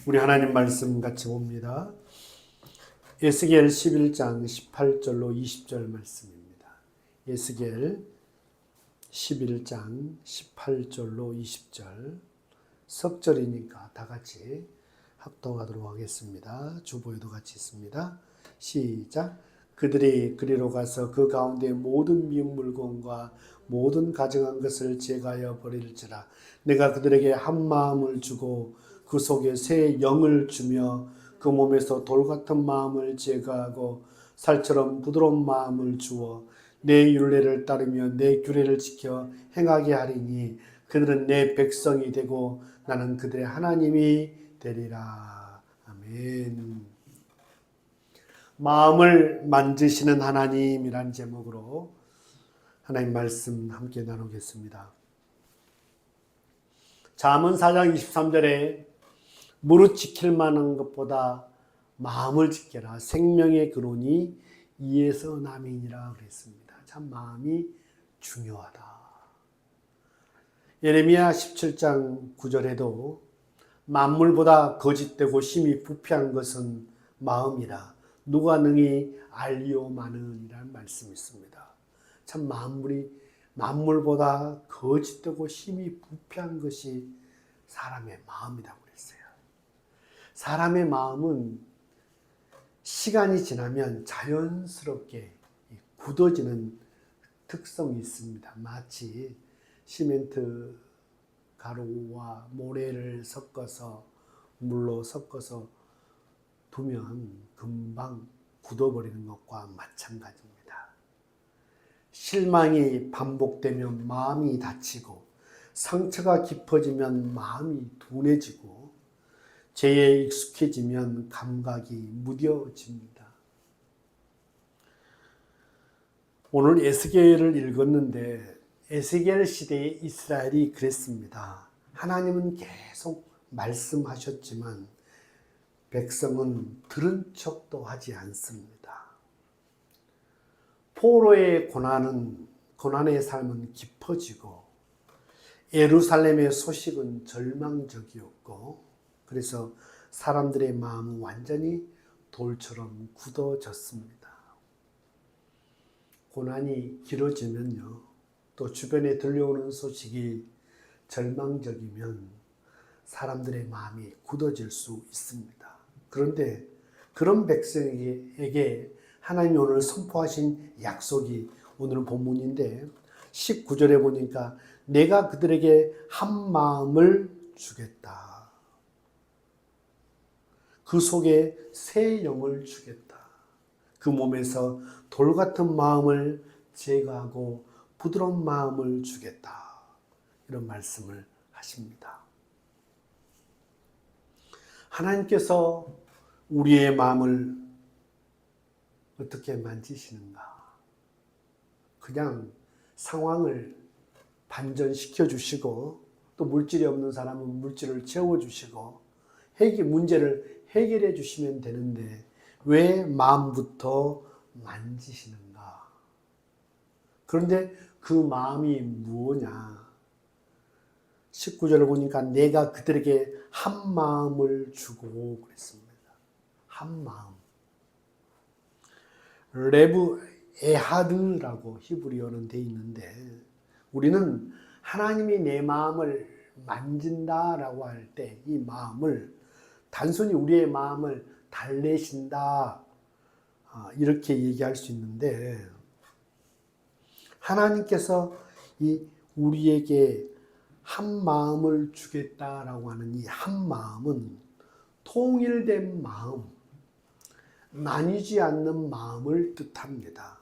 우리 하나님 말씀 같이 봅니다. 에스겔 11장 18절로 20절 말씀입니다. 에스겔 11장 18절로 20절 석절이니까 다 같이 합독하도록 하겠습니다. 주보에도 같이 있습니다. 시작. 그들이 그리로 가서 그 가운데 모든 미운 물건과 모든 가증한 것을 제거하여 버릴지라. 내가 그들에게 한 마음을 주고 그 속에 새 영을 주며 그 몸에서 돌 같은 마음을 제거하고 살처럼 부드러운 마음을 주어 내 율례를 따르며 내 규례를 지켜 행하게 하리니 그들은 내 백성이 되고 나는 그들의 하나님이 되리라. 아멘. 마음을 만지시는 하나님이란 제목으로 하나님 말씀 함께 나누겠습니다. 잠언 4장 23절에 무릇 지킬 만한 것보다 마음을 지켜라. 생명의 근원이 이에서 남이니라 그랬습니다. 참 마음이 중요하다. 예레미야 17장 9절에도 만물보다 거짓되고 심히 부패한 것은 마음이라. 누가 능히 알리오마는이라는 말씀이 있습니다. 참 만물보다 거짓되고 심히 부패한 것이 사람의 마음이라고 그랬어요. 사람의 마음은 시간이 지나면 자연스럽게 굳어지는 특성이 있습니다. 마치 시멘트 가루와 모래를 섞어서 물로 섞어서 두면 금방 굳어버리는 것과 마찬가지입니다. 실망이 반복되면 마음이 다치고 상처가 깊어지면 마음이 둔해지고 죄에 익숙해지면 감각이 무뎌집니다. 오늘 에스겔을 읽었는데 에스겔 시대의 이스라엘이 그랬습니다. 하나님은 계속 말씀하셨지만 백성은 들은 척도 하지 않습니다. 포로의 고난의 삶은 깊어지고 예루살렘의 소식은 절망적이었고 그래서 사람들의 마음은 완전히 돌처럼 굳어졌습니다. 고난이 길어지면요, 또 주변에 들려오는 소식이 절망적이면 사람들의 마음이 굳어질 수 있습니다. 그런데 그런 백성에게 하나님이 오늘 선포하신 약속이 오늘 본문인데 19절에 보니까 내가 그들에게 한 마음을 주겠다. 그 속에 새 영을 주겠다. 그 몸에서 돌 같은 마음을 제거하고 부드러운 마음을 주겠다. 이런 말씀을 하십니다. 하나님께서 우리의 마음을 어떻게 만지시는가? 그냥 상황을 반전시켜 주시고 또 물질이 없는 사람은 물질을 채워주시고 문제를 해결해 주시면 되는데 왜 마음부터 만지시는가? 그런데 그 마음이 무엇냐? 19절을 보니까 내가 그들에게 한 마음을 주고 그랬습니다. 한 마음. 레브 에하드라고 히브리어는 되어 있는데 우리는 하나님이 내 마음을 만진다라고 할 때 이 마음을 단순히 우리의 마음을 달래신다 이렇게 얘기할 수 있는데 하나님께서 우리에게 한 마음을 주겠다라고 하는 이 한 마음은 통일된 마음, 나뉘지 않는 마음을 뜻합니다.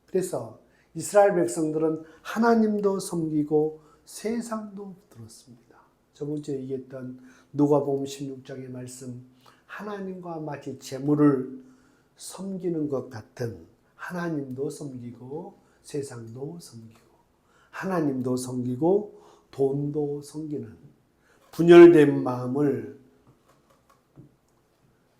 그래서 이스라엘 백성들은 하나님도 섬기고 세상도 들었습니다. 저번 주에 얘기했던 누가복음 16장의 말씀, 하나님과 마치 재물을 섬기는 것 같은 하나님도 섬기고 세상도 섬기고 하나님도 섬기고 돈도 섬기는 분열된 마음을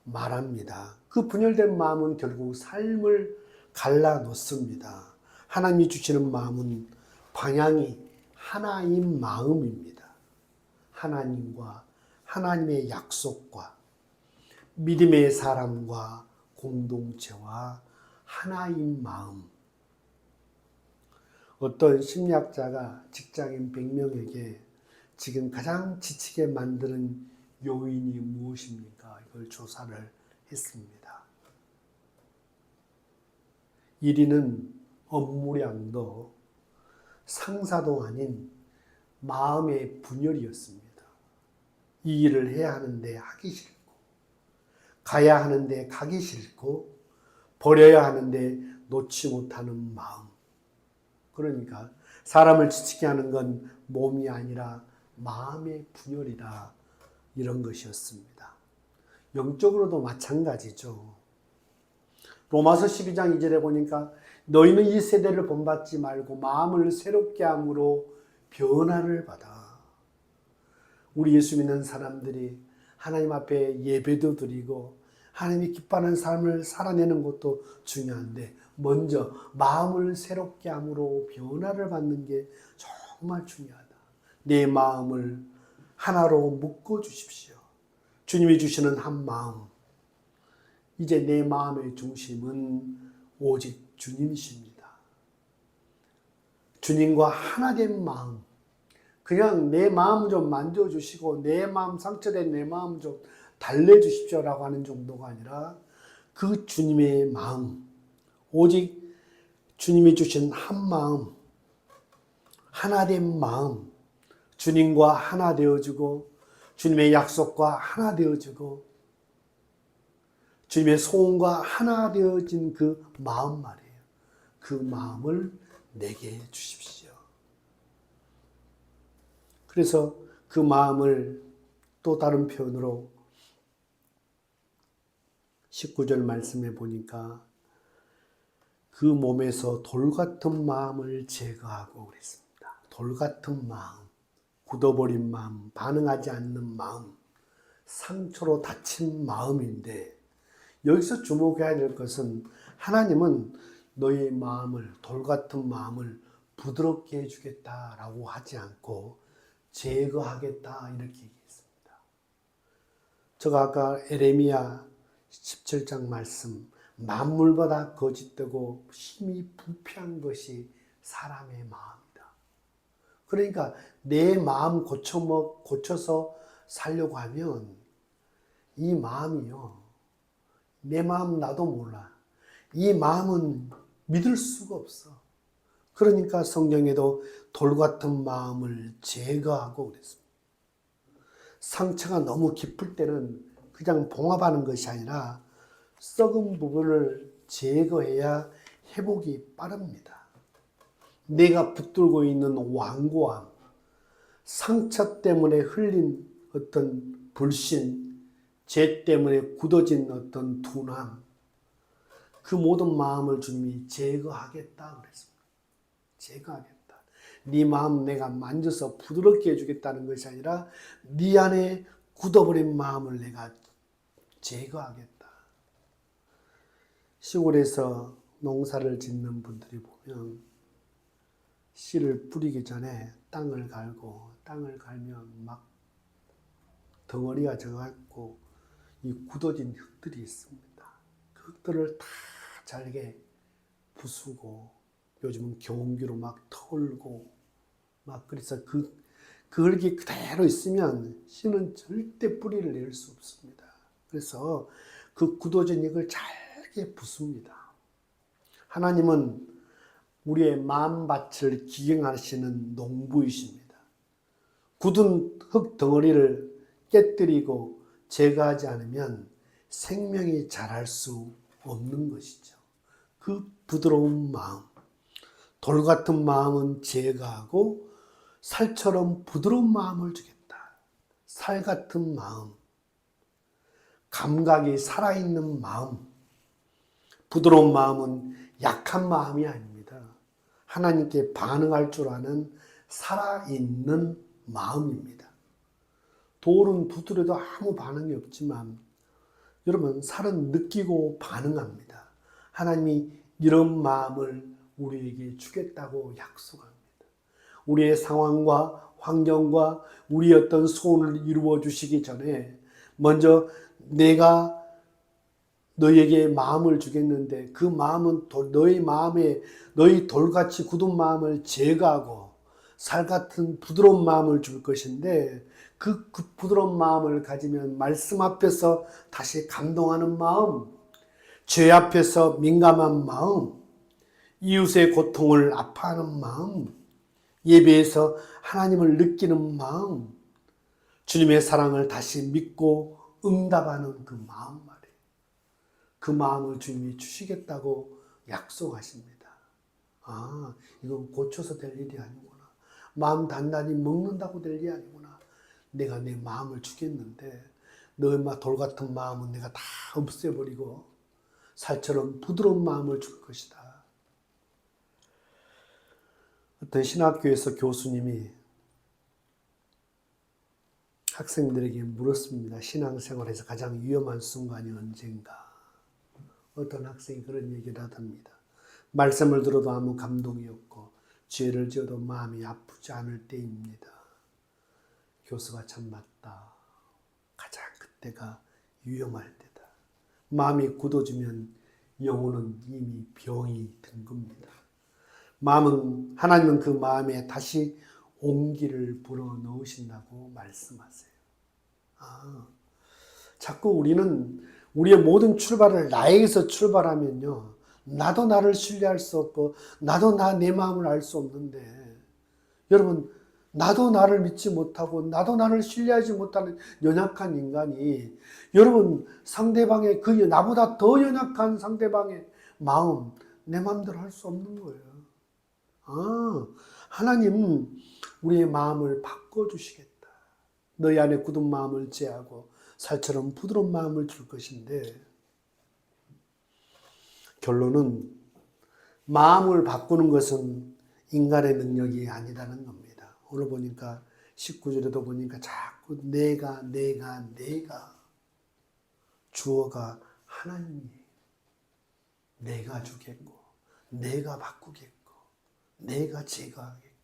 말합니다. 그 분열된 마음은 결국 삶을 갈라놓습니다. 하나님이 주시는 마음은 방향이 하나인 마음입니다. 하나님과 하나님의 약속과 믿음의 사람과 공동체와 하나인 마음. 어떤 심리학자가 직장인 100명에게 지금 가장 지치게 만드는 요인이 무엇입니까? 이걸 조사를 했습니다. 1위는 업무량도 상사도 아닌 마음의 분열이었습니다. 이 일을 해야 하는데 하기 싫고, 가야 하는데 가기 싫고, 버려야 하는데 놓지 못하는 마음. 그러니까 사람을 지치게 하는 건 몸이 아니라 마음의 분열이다. 이런 것이었습니다. 영적으로도 마찬가지죠. 로마서 12장 2절에 보니까 너희는 이 세대를 본받지 말고 마음을 새롭게 함으로 변화를 받아. 우리 예수 믿는 사람들이 하나님 앞에 예배도 드리고 하나님이 기뻐하는 삶을 살아내는 것도 중요한데 먼저 마음을 새롭게 함으로 변화를 받는 게 정말 중요하다. 내 마음을 하나로 묶어 주십시오. 주님이 주시는 한 마음. 이제 내 마음의 중심은 오직 주님이십니다. 주님과 하나 된 마음. 그냥 내 마음 좀 만져주시고 내 마음 상처된 내 마음 좀 달래주십시오라고 하는 정도가 아니라 그 주님의 마음, 오직 주님이 주신 한 마음, 하나 된 마음, 주님과 하나 되어주고 주님의 약속과 하나 되어주고 주님의 소원과 하나 되어진 그 마음 말이에요. 그 마음을 내게 주십시오. 그래서 그 마음을 또 다른 표현으로 19절 말씀해 보니까 그 몸에서 돌 같은 마음을 제거하고 그랬습니다. 돌 같은 마음, 굳어버린 마음, 반응하지 않는 마음, 상처로 다친 마음인데 여기서 주목해야 될 것은 하나님은 너의 마음을, 돌 같은 마음을 부드럽게 해주겠다라고 하지 않고 제거하겠다 이렇게 얘기했습니다. 제가 아까 에레미야 17장 말씀, 만물보다 거짓되고 힘이 부패한 것이 사람의 마음이다. 그러니까 내 마음 고쳐서 살려고 하면 이 마음이요. 내 마음 나도 몰라. 이 마음은 믿을 수가 없어. 그러니까 성경에도 돌 같은 마음을 제거하고 그랬습니다. 상처가 너무 깊을 때는 그냥 봉합하는 것이 아니라 썩은 부분을 제거해야 회복이 빠릅니다. 내가 붙들고 있는 완고함, 상처 때문에 흘린 어떤 불신, 죄 때문에 굳어진 어떤 둔함, 그 모든 마음을 주님이 제거하겠다 그랬습니다. 제거하겠다. 네 마음 내가 만져서 부드럽게 해주겠다는 것이 아니라 네 안에 굳어버린 마음을 내가 제거하겠다. 시골에서 농사를 짓는 분들이 보면 씨를 뿌리기 전에 땅을 갈면 막 덩어리가 져갖고 이 굳어진 흙들이 있습니다. 그 흙들을 다 잘게 부수고 요즘은 경운기로 막 털고 막 그래서 그 흙이 그대로 있으면 씨는 절대 뿌리를 낼 수 없습니다. 그래서 그 굳어진 흙을 잘게 부숩니다. 하나님은 우리의 마음밭을 기경하시는 농부이십니다. 굳은 흙 덩어리를 깨뜨리고 제거하지 않으면 생명이 자랄 수 없는 것이죠. 그 부드러운 마음, 돌 같은 마음은 제거하고 살처럼 부드러운 마음을 주겠다. 살 같은 마음, 감각이 살아있는 마음, 부드러운 마음은 약한 마음이 아닙니다. 하나님께 반응할 줄 아는 살아있는 마음입니다. 돌은 두드려도 아무 반응이 없지만 여러분 살은 느끼고 반응합니다. 하나님이 이런 마음을 우리에게 주겠다고 약속합니다. 우리의 상황과 환경과 우리의 어떤 소원을 이루어 주시기 전에 먼저 내가 너에게 마음을 주겠는데 그 마음은 너의 마음에 너희 돌같이 굳은 마음을 제거하고 살 같은 부드러운 마음을 줄 것인데 그 부드러운 마음을 가지면 말씀 앞에서 다시 감동하는 마음, 죄 앞에서 민감한 마음, 이웃의 고통을 아파하는 마음, 예배에서 하나님을 느끼는 마음, 주님의 사랑을 다시 믿고 응답하는 그 마음 말이에요. 그 마음을 주님이 주시겠다고 약속하십니다. 아, 이건 고쳐서 될 일이 아니구나. 마음 단단히 먹는다고 될 일이 아니구나. 내가 내 마음을 주겠는데 너의 돌 같은 마음은 내가 다 없애버리고 살처럼 부드러운 마음을 줄 것이다. 어떤 신학교에서 교수님이 학생들에게 물었습니다. 신앙생활에서 가장 위험한 순간이 언젠가. 어떤 학생이 그런 얘기를 하답니다. 말씀을 들어도 아무 감동이 없고 죄를 지어도 마음이 아프지 않을 때입니다. 교수가 참 맞다. 가장 그때가 위험할 때다. 마음이 굳어지면 영혼은 이미 병이 든 겁니다. 하나님은 그 마음에 다시 온기를 불어 넣으신다고 말씀하세요. 자꾸 우리는 우리의 모든 출발을 나에게서 출발하면요. 나도 나를 신뢰할 수 없고 나도 내 마음을 알 수 없는데 여러분 나도 나를 믿지 못하고 나도 나를 신뢰하지 못하는 연약한 인간이 여러분 상대방의 나보다 더 연약한 상대방의 마음 내 마음대로 할 수 없는 거예요. 하나님 우리의 마음을 바꿔주시겠다. 너희 안에 굳은 마음을 제하고 살처럼 부드러운 마음을 줄 것인데 결론은 마음을 바꾸는 것은 인간의 능력이 아니라는 겁니다. 오늘 보니까 19절에도 보니까 자꾸 내가 주어가 하나님이에요. 내가 주겠고 내가 바꾸겠고 내가 제거하겠고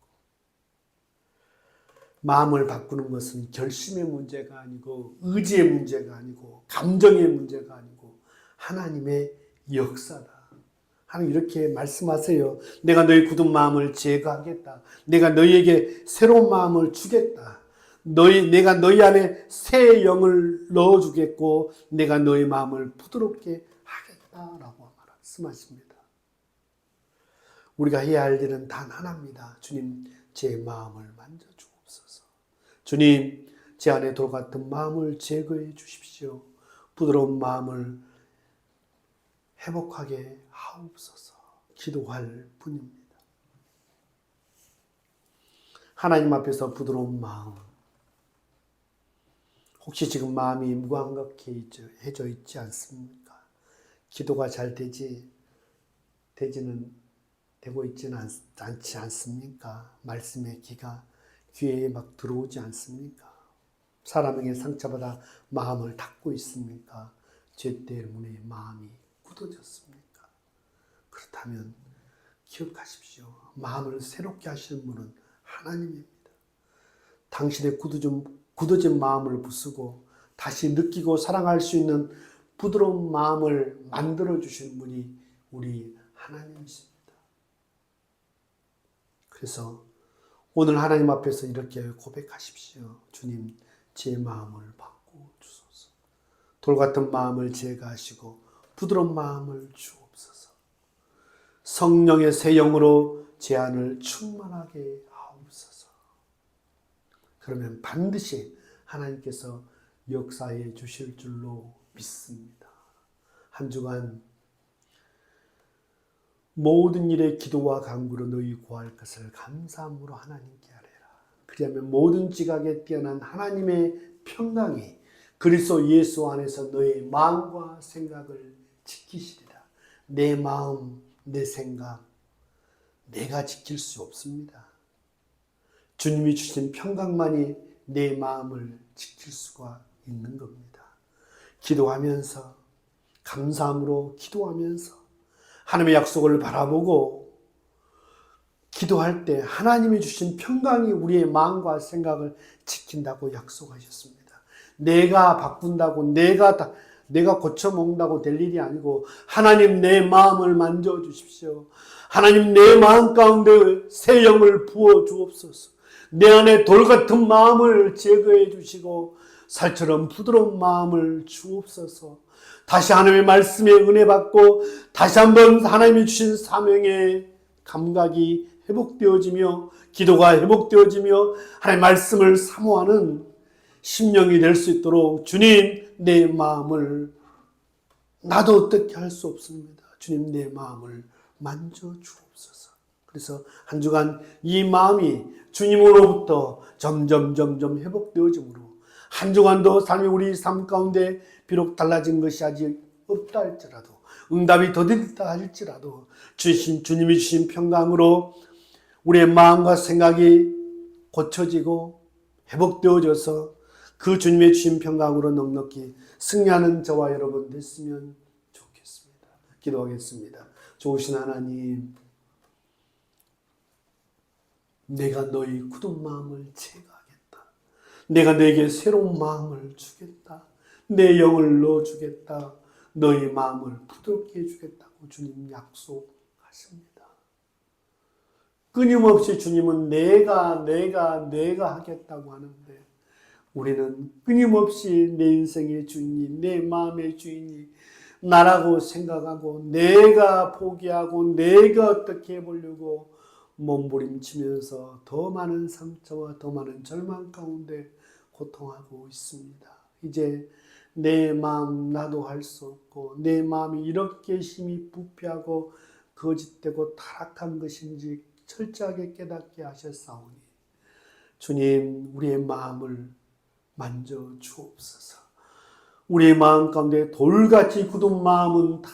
마음을 바꾸는 것은 결심의 문제가 아니고 의지의 문제가 아니고 감정의 문제가 아니고 하나님의 역사다. 하나님 이렇게 말씀하세요. 내가 너희 굳은 마음을 제거하겠다. 내가 너희에게 새로운 마음을 주겠다. 내가 너희 안에 새 영을 넣어주겠고 내가 너희 마음을 부드럽게 하겠다라고 말씀하십니다. 우리가 해야 할 일은 단 하나입니다. 주님 제 마음을 만져주옵소서. 주님 제 안에 돌 같은 마음을 제거해 주십시오. 부드러운 마음을 회복하게 하옵소서. 기도할 뿐입니다. 하나님 앞에서 부드러운 마음. 혹시 지금 마음이 무감각해져 있지 않습니까? 기도가 잘 되고 있지는 않지 않습니까? 말씀의 귀에 막 들어오지 않습니까? 사람에게 상처받아 마음을 닫고 있습니까? 죄 때문에 마음이 굳어졌습니까? 그렇다면 기억하십시오. 마음을 새롭게 하시는 분은 하나님입니다. 당신의 굳어진 마음을 부수고 다시 느끼고 사랑할 수 있는 부드러운 마음을 만들어 주신 분이 우리 하나님이십니다. 그래서 오늘 하나님 앞에서 이렇게 고백하십시오. 주님, 제 마음을 바꿔주소서. 돌 같은 마음을 제거하시고 부드러운 마음을 주옵소서. 성령의 새 영으로 제 안을 충만하게 하옵소서. 그러면 반드시 하나님께서 역사해 주실 줄로 믿습니다. 한 주간 모든 일에 기도와 간구로 너희 구할 것을 감사함으로 하나님께 아뢰라. 그리하면 모든 지각에 뛰어난 하나님의 평강이 그리스도 예수 안에서 너의 마음과 생각을 지키시리라. 내 마음, 내 생각, 내가 지킬 수 없습니다. 주님이 주신 평강만이 내 마음을 지킬 수가 있는 겁니다. 기도하면서, 감사함으로 기도하면서 하나님의 약속을 바라보고 기도할 때 하나님이 주신 평강이 우리의 마음과 생각을 지킨다고 약속하셨습니다. 내가 바꾼다고 내가 내가 고쳐먹는다고 될 일이 아니고 하나님 내 마음을 만져주십시오. 하나님 내 마음 가운데 새 영을 부어 주옵소서. 내 안에 돌 같은 마음을 제거해 주시고 살처럼 부드러운 마음을 주옵소서. 다시 하나님의 말씀에 은혜 받고 다시 한번 하나님이 주신 사명의 감각이 회복되어지며 기도가 회복되어지며 하나님의 말씀을 사모하는 심령이 될 수 있도록 주님 내 마음을 나도 어떻게 할 수 없습니다. 주님 내 마음을 만져 주옵소서. 그래서 한 주간 이 마음이 주님으로부터 점점 회복되어지므로 한 주간도 삶이 우리 삶 가운데 비록 달라진 것이 아직 없다 할지라도 응답이 더디다 할지라도 주님이 주신 평강으로 우리의 마음과 생각이 고쳐지고 회복되어져서 그 주님의 주신 평강으로 넉넉히 승리하는 저와 여러분 됐으면 좋겠습니다. 기도하겠습니다. 좋으신 하나님, 내가 너희 굳은 마음을 제거하겠다. 내가 너에게 새로운 마음을 주겠다. 내 영을 넣어주겠다. 너희 마음을 부드럽게 해주겠다고 주님 약속하십니다. 끊임없이 주님은 내가 하겠다고 하는데 우리는 끊임없이 내 인생의 주인이, 내 마음의 주인이 나라고 생각하고 내가 포기하고 내가 어떻게 해보려고 몸부림치면서 더 많은 상처와 더 많은 절망 가운데 고통하고 있습니다. 이제 내 마음 나도 할 수 없고 내 마음이 이렇게 힘이 부패하고 거짓되고 타락한 것인지 철저하게 깨닫게 하셨사오니 주님 우리의 마음을 만져 주옵소서. 우리의 마음 가운데 돌같이 굳은 마음은 다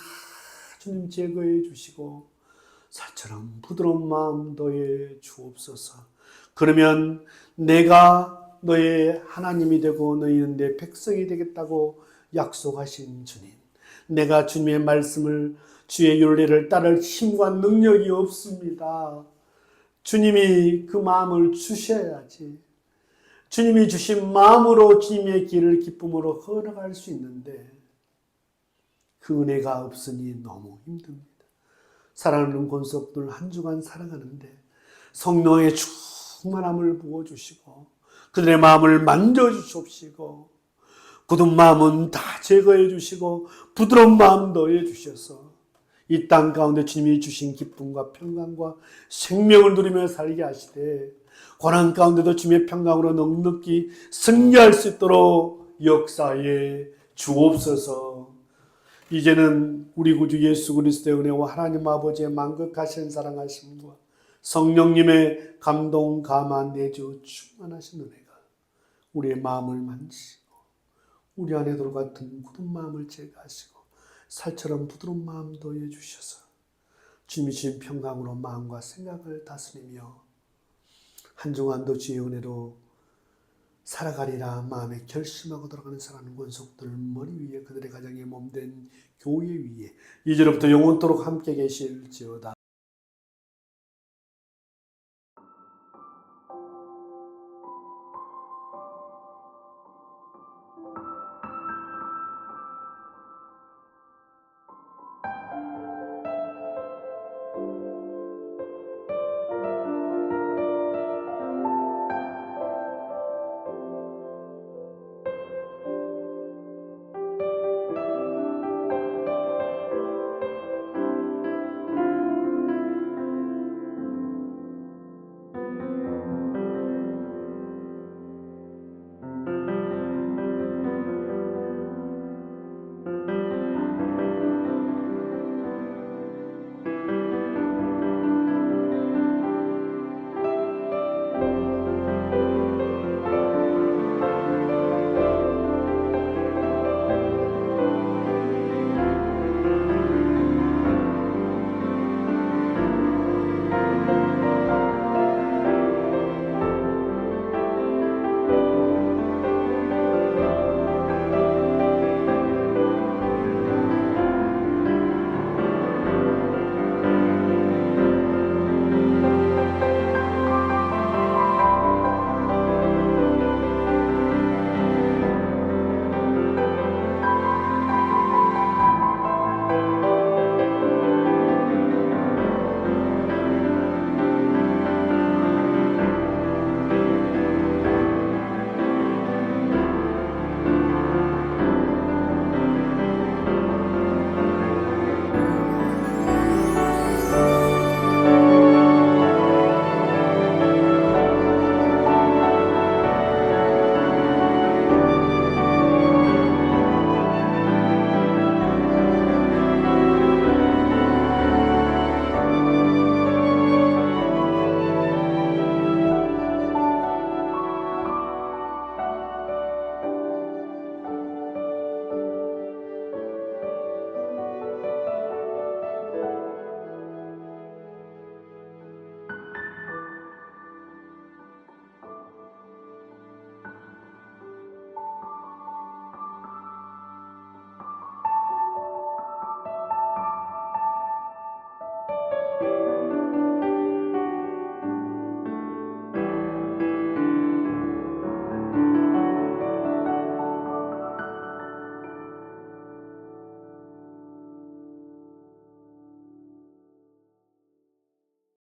주님 제거해 주시고 살처럼 부드러운 마음 더해 주옵소서. 그러면 내가 너의 하나님이 되고 너희는 내 백성이 되겠다고 약속하신 주님, 내가 주님의 말씀을 주의 율례를 따를 힘과 능력이 없습니다. 주님이 그 마음을 주셔야지. 주님이 주신 마음으로 주님의 길을 기쁨으로 걸어갈 수 있는데 그 은혜가 없으니 너무 힘듭니다. 사랑하는 권속들 한 주간 살아가는데 성령의 충만함을 부어주시고 그들의 마음을 만져주시옵시고 굳은 마음은 다 제거해 주시고 부드러운 마음 더해 주셔서 이 땅 가운데 주님이 주신 기쁨과 평강과 생명을 누리며 살게 하시되 고난 가운데도 주님의 평강으로 넉넉히 승리할 수 있도록 역사에 주옵소서. 이제는 우리 구주 예수 그리스도의 은혜와 하나님 아버지의 만극하신 사랑하심과 성령님의 감동 감화 내주 충만하신 은혜가 우리의 마음을 만지시고 우리 안에 돌 같은 굳은 마음을 제거하시고 살처럼 부드러운 마음 더해 주셔서 주님이 주신 평강으로 마음과 생각을 다스리며 한 주간도 주의 은혜로 살아가리라 마음에 결심하고 돌아가는 사랑하는 권속들 머리 위에 그들의 가정의 몸된 교회 위에 이제로부터 영원토록 함께 계실지어다.